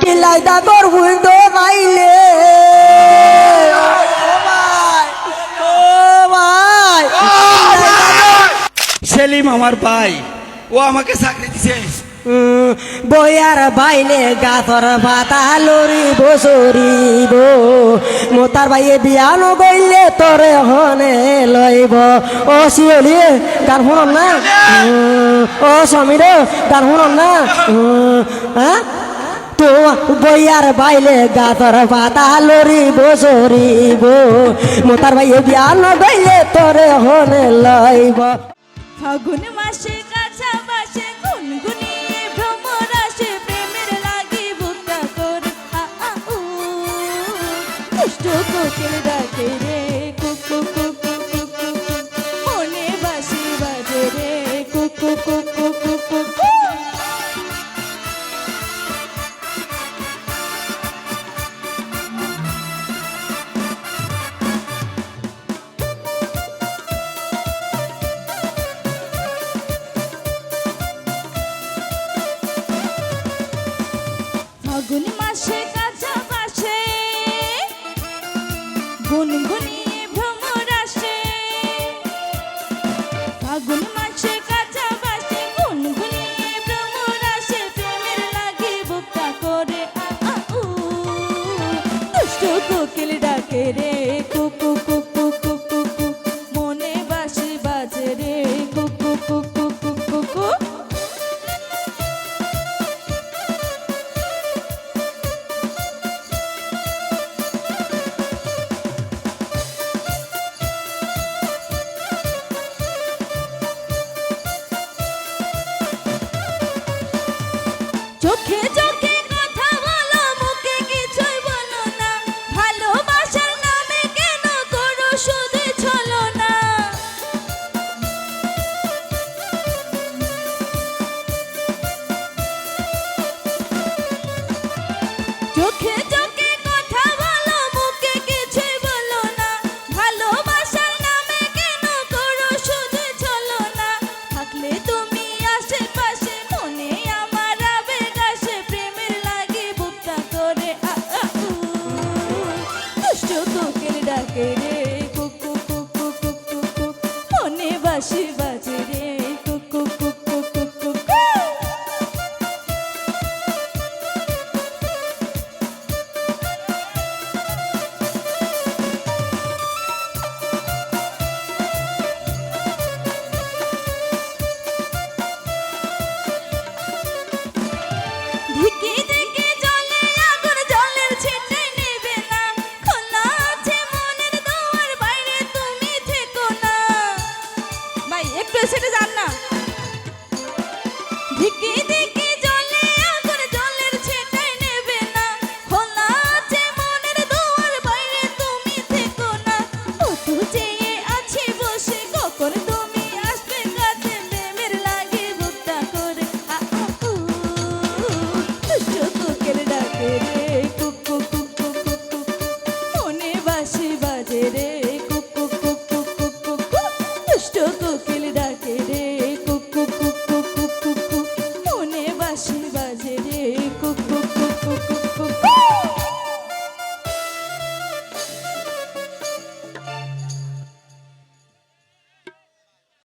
বিলাই দাগর হুইন্ডো নাইলে সেলিম আমার ভাই, ও আমাকে চাকরি দিছে। বয়ার বাইলে গাছর পাতা লরিব সরিব মোতার বাইয়ে বিয়া নগইলে তোরে হনে লইব। ও শিয়লি গান শুনন না? ও সমীর গান শুনন না? হ্যাঁ তো বইয়ার বাইলে গাছর পাতা লরিব সরিব মোতার বাইয়ে বিয়া নগইলে তোরে হনে লইব। ফাগুন মাসে কাছা বাসে গুনগুনিয়ে ভ্রমর আসে প্রেমের লাগি বুকটা করে দুষ্ট কোকিল ডাকে রে কুকু কুকু কুকু মনে বাসি বাজে রে কুকু কুকু কুকু। ফাগুন মাসে কাছা বাসে গুনগুনিয়ে ভ্রমর আসে ফাগুন মাসে কাছা বাসে গুনগুনিয়ে ভ্রমর আসে প্রেমের লাগি বুকটা করে দুষ্ট কোকিল ডাকে রে কুকু কুকু কুকু মনে বাসি বাজে রে কুকু কুকু কুকু। চোখে চোখে কথা বলো মুখে কিছুই বলো না ভালোবাসার নামে কেন করো শুধু ছলো না। চোখে